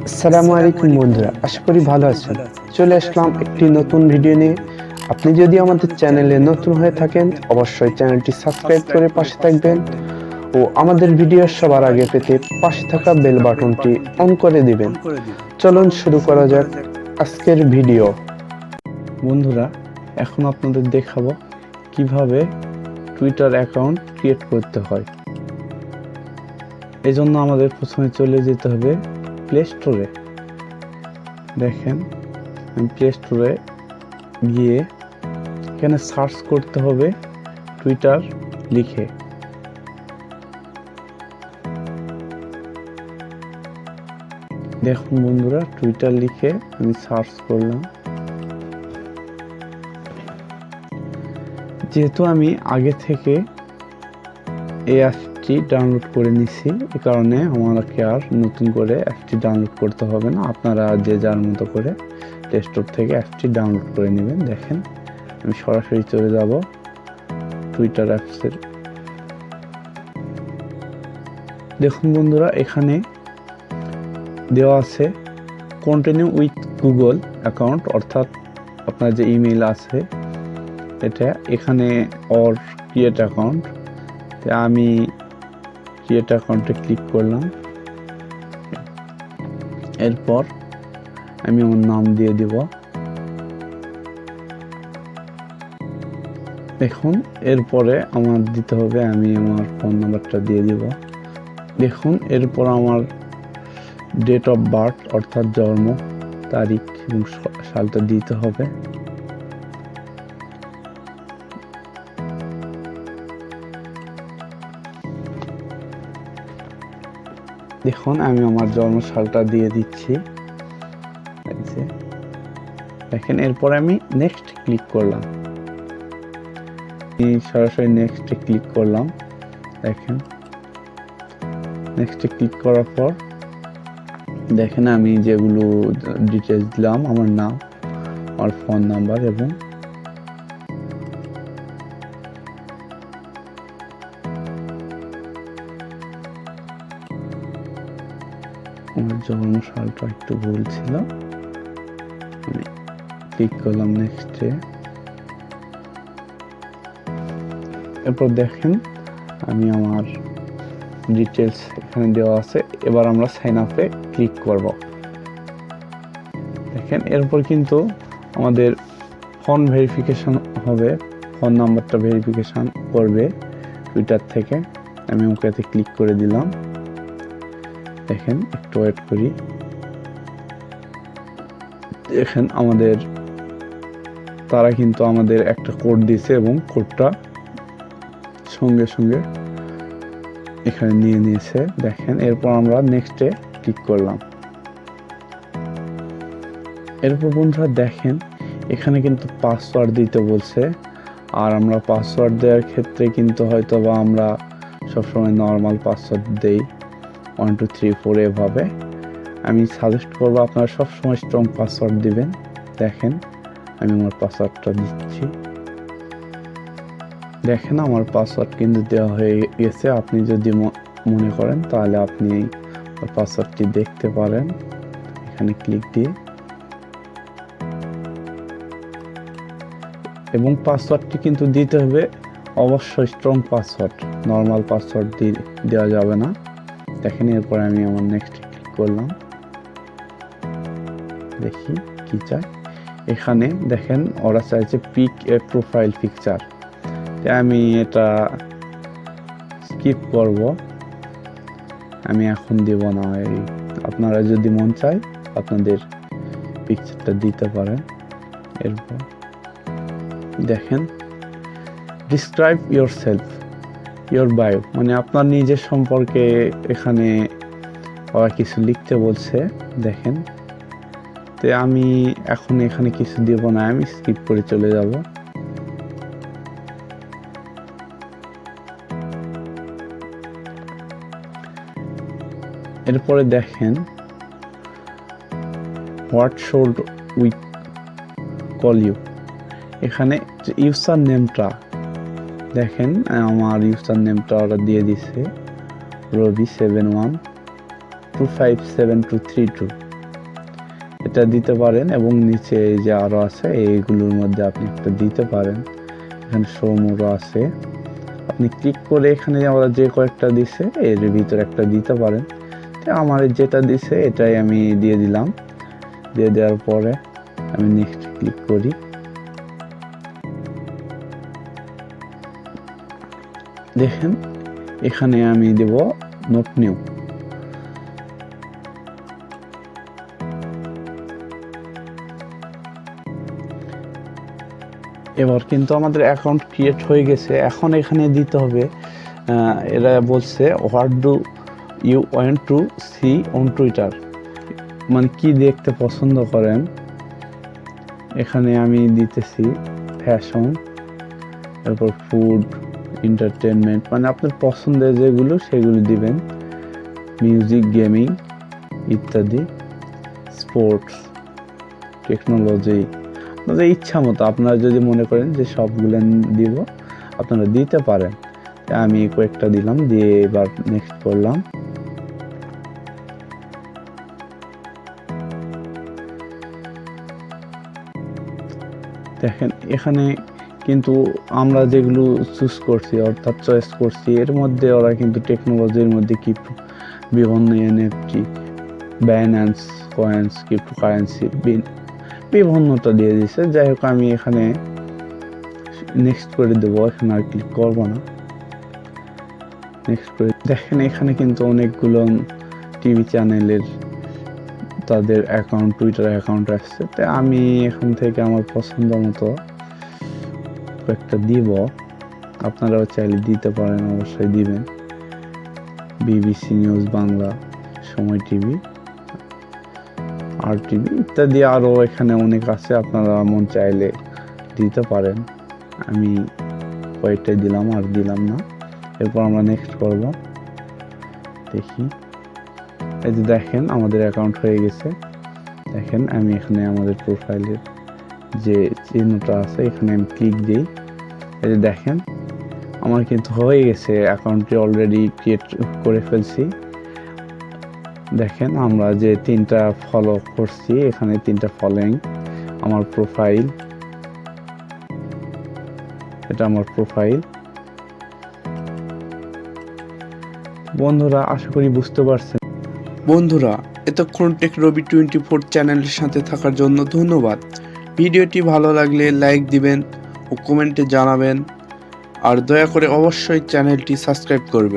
আসসালামু আলাইকুম বন্ধুরা, আশা করি ভালো আছেন। চলে আসলাম একটি নতুন ভিডিও নিয়ে। আপনি যদি আমাদের চ্যানেলে নতুন হয়ে থাকেন, অবশ্যই চ্যানেলটি সাবস্ক্রাইব করে পাশে থাকবেন ও আমাদের ভিডিও সবার আগে পেতে পাশে থাকা বেল বাটনটি অন করে দিবেন। চলুন শুরু করা যাক আজকের ভিডিও। বন্ধুরা, এখন আপনাদের দেখাবো কিভাবে টুইটার অ্যাকাউন্ট ক্রিয়েট করতে হয়। এজন্য আমাদের প্রথমে চলে যেতে হবে প্লে স্টোরে। দেখেন, আমি প্লে স্টোরে গিয়ে এখানে সার্চ করতে হবে টুইটার লিখে। দেখুন বন্ধুরা, টুইটার লিখে আমি সার্চ করলাম। যেহেতু আমি আগে থেকে এই অ্যাপটি ডাউনলোড করে নিছি, এ কারণে আমাকে আর নতুন করে অ্যাপটি ডাউনলোড করতে হবে না। আপনারা যে যার মতো করে প্লে স্টোর থেকে অ্যাপটি ডাউনলোড করে নেবেন। দেখেন, আমি সরাসরি চলে যাব টুইটার অ্যাপসের। দেখুন বন্ধুরা, এখানে দেওয়া আছে কন্টিনিউ উইথ গুগল অ্যাকাউন্ট, অর্থাৎ আপনার যে ইমেল আছে এটা এখানে অর ক্রিয়েট অ্যাকাউন্ট। আমি ক্রিয়েট অ্যাকাউন্টে ক্লিক করলাম। এরপর আমি আমার নাম দিয়ে দিব। দেখুন, এরপরে আমার দিতে হবে, আমি আমার ফোন নাম্বারটা দিয়ে দিব। দেখুন, এরপর আমার ডেট অফ বার্থ অর্থাৎ জন্ম তারিখ এবং সালটা দিতে হবে। দেখুন, আমি আমার জন্ম সালটা দিয়ে দিচ্ছি। দেখেন, এরপর আমি নেক্সট ক্লিক করলাম। সরাসরি নেক্সটে ক্লিক করলাম। দেখেন, নেক্সটে ক্লিক করার পর দেখেন আমি যেগুলো ডিটেলস দিলাম, আমার নাম, আমার ফোন নাম্বার এবং আমার জন্ম সালটা একটু ভুল ছিল। আমি ক্লিক করলাম নেক্সটে। এরপর দেখেন আমি আমার ডিটেলস এখানে দেওয়া আছে। এবার আমরা সাইন আপে ক্লিক করব। দেখেন, এরপর কিন্তু আমাদের ফোন ভেরিফিকেশন হবে, ফোন নাম্বারটা ভেরিফিকেশন করবে টুইটার থেকে। আমি ওকেতে ক্লিক করে দিলাম। দেখেন, একটু ওয়েট করি। দেখেন, তারা কিন্তু আমাদের একটা কোড দিয়েছে এবং কোডটা সঙ্গে সঙ্গে এখানে নিয়ে নিয়েছে। দেখেন, এরপর আমরা নেক্সটে ক্লিক করলাম। এরপর বন্ধুরা দেখেন, এখানে কিন্তু পাসওয়ার্ড দিতে বলছে। আর আমরা পাসওয়ার্ড দেওয়ার ক্ষেত্রে কিন্তু হয়তো বা আমরা সবসময় নর্মাল পাসওয়ার্ড দেই, 1 2 3 4 এভাবে। আমি সাজেস্ট করবো আপনারা সবসময় স্ট্রং পাসওয়ার্ড দিবেন। দেখেন, আমি আমার পাসওয়ার্ডটা দিচ্ছি। দেখেন, আমার পাসওয়ার্ড কিন্তু দেওয়া হয়ে গেছে। আপনি যদি মনে করেন তাহলে আপনি পাসওয়ার্ডটি দেখতে পারেন এখানে ক্লিক দিয়ে। এবং পাসওয়ার্ডটি কিন্তু দিতে হবে অবশ্যই স্ট্রং পাসওয়ার্ড, নর্মাল পাসওয়ার্ড দেওয়া যাবে না। দেখেন, এরপর আমি আমার নেক্সট ক্লিক করলাম। দেখি কি চাই। এখানে দেখেন ওরা চাইছে পিক এ প্রোফাইল পিকচার। আমি এটা স্কিপ করব, আমি এখন দেব না। আপনারা যদি মন চায় আপনাদের পিকচারটা দিতে পারেন। এরপর দেখেন describe your self your bio, মানে আপনার নিজের সম্পর্কে এখানে ওরা কিছু লিখতে বলছে। দেখেন, তো আমি এখন এখানে কিছু দেব না, আমি স্কিপ করে চলে যাব। এরপরে দেখেন what should we call you. এখানে ইউজার নেমটা দেখেন, আমার ইউজার নেমটা ওরা দিয়ে দিছে রবি 71257232। এটা দিতে পারেন এবং নিচে এই যে আরো আছে এইগুলোর মধ্যে আপনি একটা দিতে পারেন। এখানে শো মোরও আছে, আপনি ক্লিক করে এখানে আমরা যে কয়েকটা দিছে এর ভিতরে একটা দিতে পারেন। তো আমার যেটা দিছে এটাই আমি দিয়ে দিলাম। দিয়ে দেওয়ার পরে আমি নেক্সট ক্লিক করি। দেখেন এখানে আমি দেব নোট নিউ। এবার কিন্তু আমাদের অ্যাকাউন্ট ক্রিয়েট হয়ে গেছে। এখন এখানে দিতে হবে, এরা বলছে what do you want to see on Twitter, মানে কি দেখতে পছন্দ করেন। এখানে আমি দিতেছি ফ্যাশন, তারপর ফুড, এন্টারটেনমেন্ট, মানে আপনার পছন্দের যেগুলো সেগুলো দিবেন, মিউজিক, গেমিং ইত্যাদি, স্পোর্টস, টেকনোলজি, আপনাদের ইচ্ছা মতো আপনারা যদি মনে করেন যে সবগুলো দিব আপনারা দিতে পারেন। আমি কয়েকটা দিলাম, দিয়ে এবার নেক্সট করলাম। দেখেন এখানে কিন্তু আমরা যেগুলো চুজ করছি অর্থাৎ চয়েস করছি এর মধ্যে ওরা কিন্তু টেকনোলজির মধ্যে কি বিভিন্ন এনএফটি, বাইন্যান্স কয়েন্স, ক্রিপ্টোকারেন্সি বিভিন্নটা দিয়ে দিছে। যাই হোক আমি এখানে নেক্সট করে দেবো, এখানে আর ক্লিক করবো না, নেক্সট করে। দেখেন এখানে কিন্তু অনেকগুলো টিভি চ্যানেলের তাদের অ্যাকাউন্ট, টুইটার অ্যাকাউন্ট আসছে। তো আমি এখান থেকে আমার পছন্দ মতো একটা দিব, আপনারাও চাইলে দিতে পারেন, অবশ্যই দিবেন। বিবিসি নিউজ বাংলা, সময় টিভি, আর টিভি ইত্যাদি আরও এখানে অনেক আছে, আপনারা মন চাইলে দিতে পারেন। আমি কয়েকটাই দিলাম, আর দিলাম না। এরপর আমরা নেক্সট করব। দেখি এই যে দেখেন আমাদের অ্যাকাউন্ট হয়ে গেছে। দেখেন আমি এখানে আমাদের প্রোফাইলের যে চিহ্নটা আছে এখানে আমি ক্লিক দিই। এই যে দেখেন আমার কিন্তু হয়ে গেছে, অ্যাকাউন্টটি অলরেডি ক্রিয়েট করে ফেলছি। দেখেন আমরা যে 3টা ফলো করছি, এখানে 3টা ফলোইং, আমার প্রোফাইল, এটা আমার প্রোফাইল। বন্ধুরা আশা করি বুঝতে পারছেন। বন্ধুরা এতক্ষণ টেকরবি 24 চ্যানেলের সাথে থাকার জন্য ধন্যবাদ। ভিডিওটি ভালো লাগলে লাইক দিবেন ও কমেন্টে জানাবেন, আর দয়া করে অবশ্যই চ্যানেলটি সাবস্ক্রাইব করবেন।